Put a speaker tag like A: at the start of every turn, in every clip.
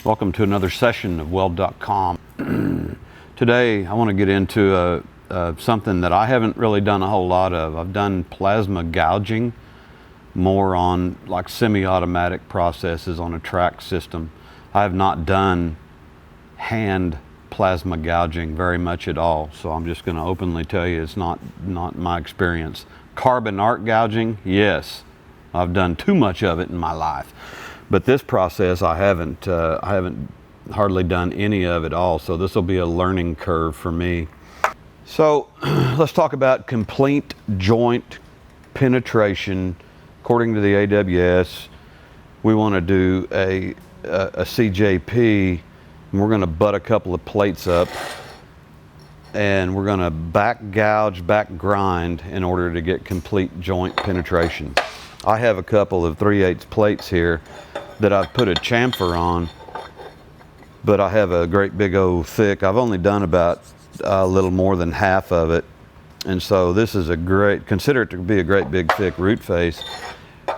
A: Welcome to another session of Weld.com. Today I want to get into something that I haven't really done a whole lot of. I've done plasma gouging more on like semi-automatic processes on a track system. I have not done hand plasma gouging very much at all, so I'm just going to openly tell you it's not my experience. Carbon arc gouging, yes, I've done too much of it in my life. But this process, I haven't hardly done any of it all, so this will be a learning curve for me. So let's talk about complete joint penetration. According to the AWS, we want to do a CJP, and we're going to butt a couple of plates up, and we're going to back gouge, back grind in order to get complete joint penetration. I have a couple of 3/8 plates here that I've put a chamfer on, but I have a great big old thick. I've only done about a little more than half of it, and so this is consider it to be a great big thick root face.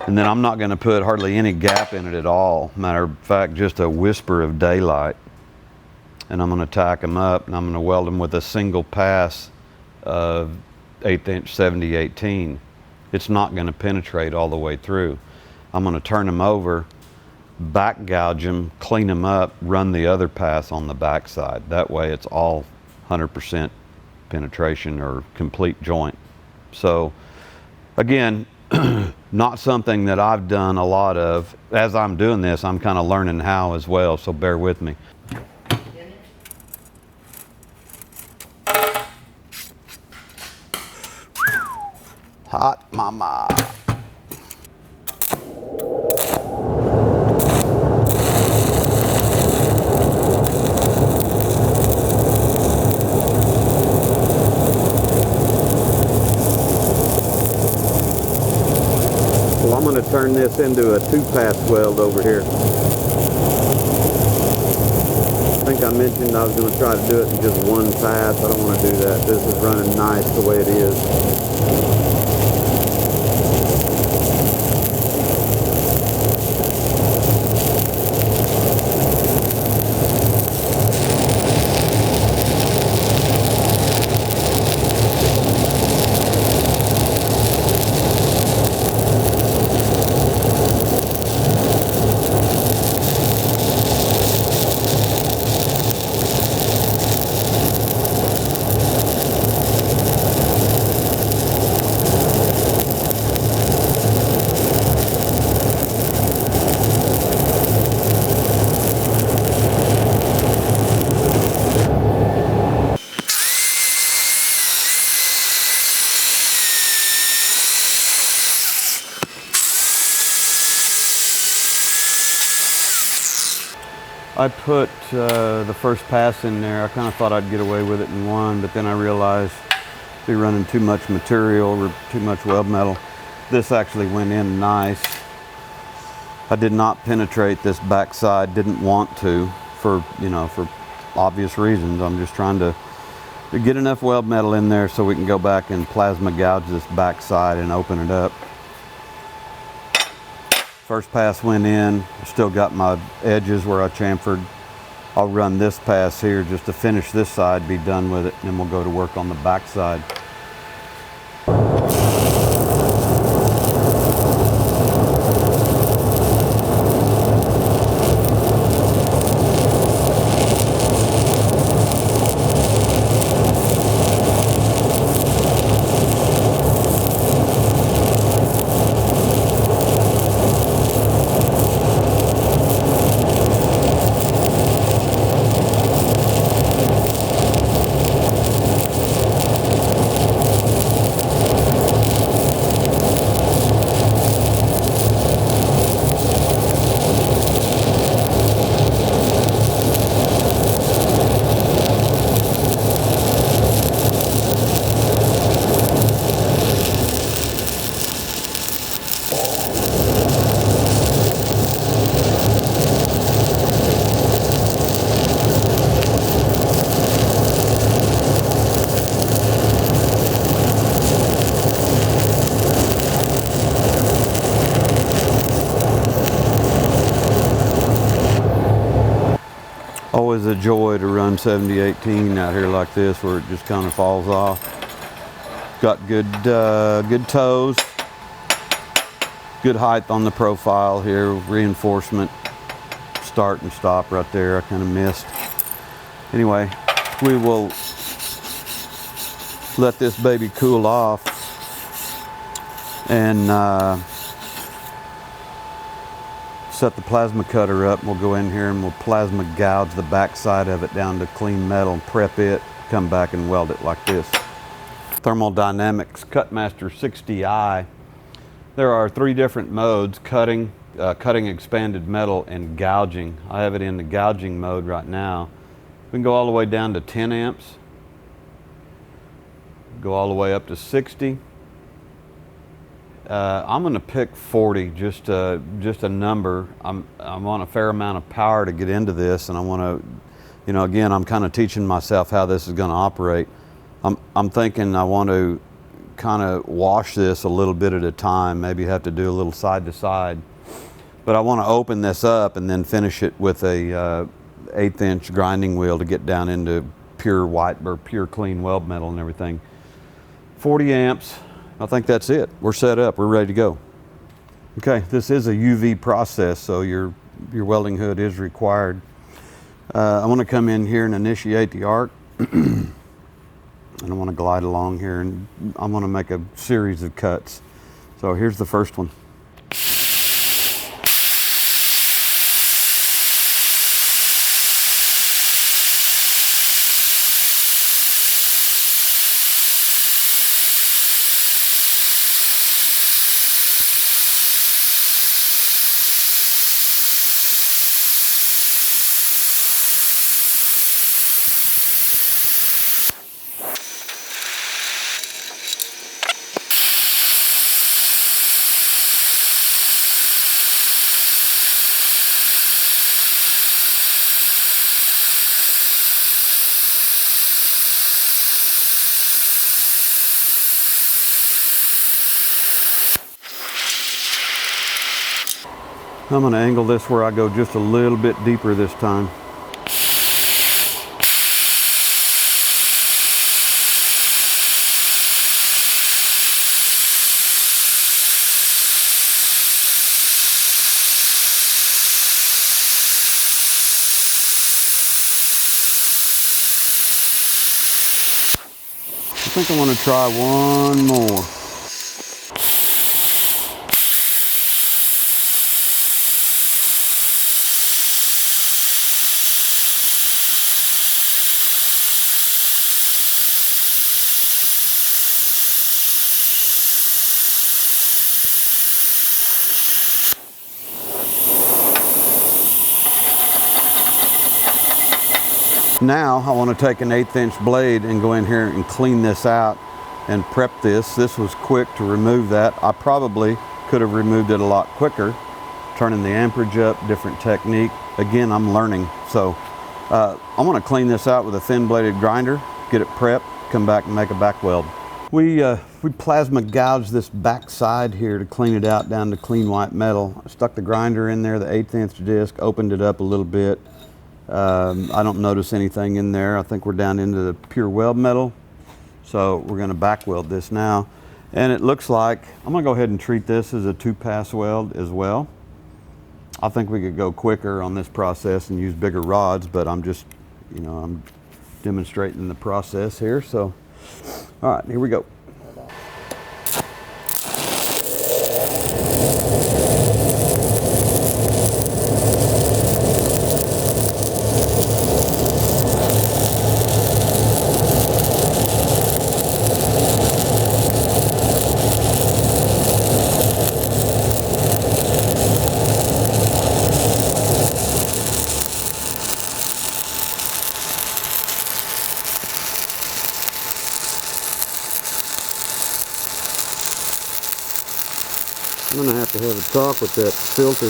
A: And then I'm not going to put hardly any gap in it at all. Matter of fact, just a whisper of daylight. And I'm going to tack them up, and I'm going to weld them with a single pass of 1/8 inch 70/18. It's not going to penetrate all the way through. I'm going to turn them over, back gouge them, clean them up, run the other pass on the back side. That way it's all 100% penetration or complete joint. So again, not something that I've done a lot of. As I'm doing this, I'm kind of learning how as well, so bear with me. Hot mama. Well, I'm going to turn this into a 2-pass weld over here. I think I mentioned I was going to try to do it in just 1 pass. I don't want to do that. This is running nice the way it is. I put the first pass in there. I kind of thought I'd get away with it in 1, but then I realized I'd be running too much material or too much weld metal. This actually went in nice. I did not penetrate this backside, didn't want to, for obvious reasons. I'm just trying to get enough weld metal in there so we can go back and plasma gouge this backside and open it up. First pass went in, still got my edges where I chamfered. I'll run this pass here just to finish this side, be done with it, and then we'll go to work on the back side. Always a joy to run 7018 out here like this, where it just kind of falls off. Got good toes, good height on the profile here, reinforcement, start and stop right there. I kind of missed. Anyway, we will let this baby cool off and set the plasma cutter up. We'll go in here and we'll plasma gouge the back side of it down to clean metal and prep it, come back and weld it like this. Thermal Dynamics Cutmaster 60i. There are 3 different modes: cutting, cutting expanded metal, and gouging. I have it in the gouging mode right now. We can go all the way down to 10 amps, go all the way up to 60. I'm going to pick 40, just a number. I'm on a fair amount of power to get into this, and I want to, you know, again, I'm kind of teaching myself how this is going to operate. I'm thinking I want to kind of wash this a little bit at a time, maybe have to do a little side to side. But I want to open this up and then finish it with a 1/8 inch grinding wheel to get down into pure white or pure clean weld metal and everything. 40 amps. I think that's it. We're set up. We're ready to go. Okay, this is a UV process, so your welding hood is required. I want to come in here and initiate the arc. And I want to glide along here, and I want to make a series of cuts. So here's the first one. I'm going to angle this where I go just a little bit deeper this time. I think I want to try one more. Now I want to take an 1/8 inch blade and go in here and clean this out and prep this. This was quick to remove that. I probably could have removed it a lot quicker, turning the amperage up, different technique. Again, I'm learning. So I want to clean this out with a thin bladed grinder, get it prepped, come back and make a back weld. We plasma gouged this back side here to clean it out down to clean white metal. I stuck the grinder in there, the 1/8 inch disc, opened it up a little bit. I don't notice anything in there. I think we're down into the pure weld metal. So we're going to back weld this now. And it looks like, I'm going to go ahead and treat this as a 2-pass weld as well. I think we could go quicker on this process and use bigger rods, but I'm just, you know, I'm demonstrating the process here. So, all right, here we go. I'm going to have a talk with that filter.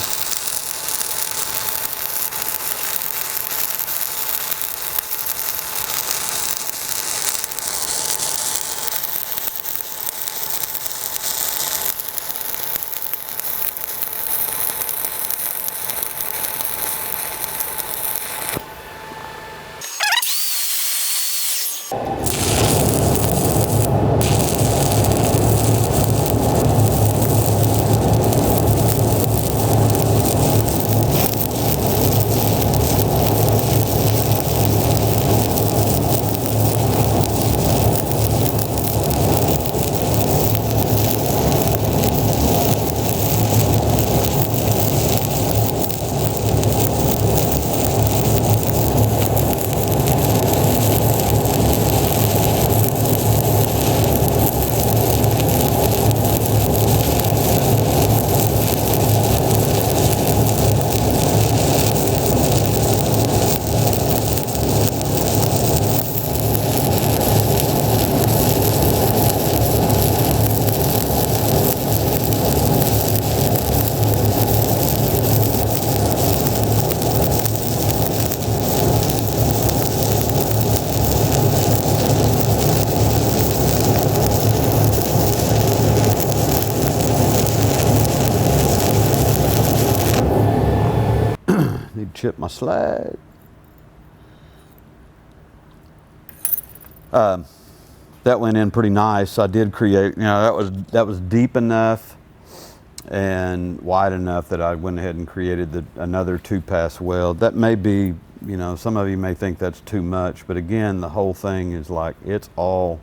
A: chip my slag. That went in pretty nice. I did create, that was deep enough and wide enough that I went ahead and created another 2-pass weld. That may be, some of you may think that's too much, but again, the whole thing is like, it's all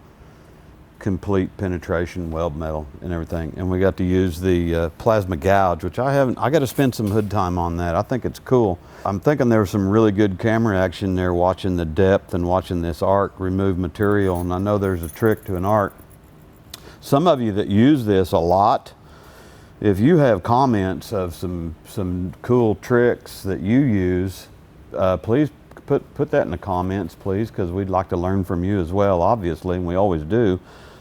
A: complete penetration weld metal and everything. And we got to use the plasma gouge, which I got to spend some hood time on that. I think it's cool. I'm thinking there was some really good camera action there, watching the depth and watching this arc remove material. And I know there's a trick to an arc. Some of you that use this a lot, if you have comments of some cool tricks that you use, please put that in the comments, please, because we'd like to learn from you as well, obviously, and we always do.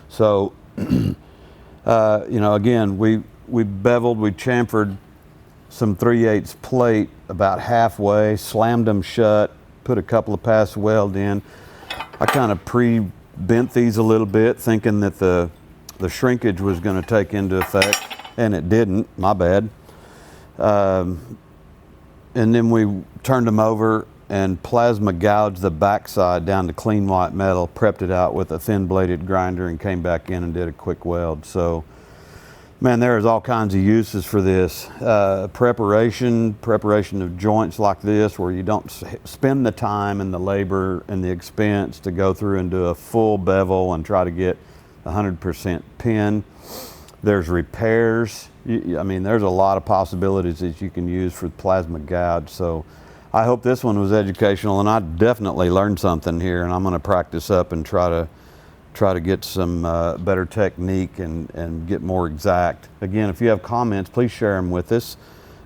A: So, again, we beveled, we chamfered some 3/8 plate about halfway, slammed them shut, put a couple of pass weld in. I kind of pre-bent these a little bit, thinking that the shrinkage was going to take into effect, and it didn't. My bad. And then we turned them over and plasma gouged the backside down to clean white metal, prepped it out with a thin bladed grinder, and came back in and did a quick weld. So, man, there's all kinds of uses for this. Preparation of joints like this, where you don't spend the time and the labor and the expense to go through and do a full bevel and try to get 100% pin. There's repairs. There's a lot of possibilities that you can use for plasma gouge. So I hope this one was educational, and I definitely learned something here, and I'm going to practice up and try to get some better technique and get more exact. Again, if you have comments, please share them with us.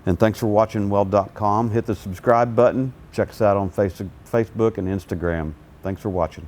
A: And thanks for watching Weld.com. Hit the subscribe button. Check us out on Facebook and Instagram. Thanks for watching.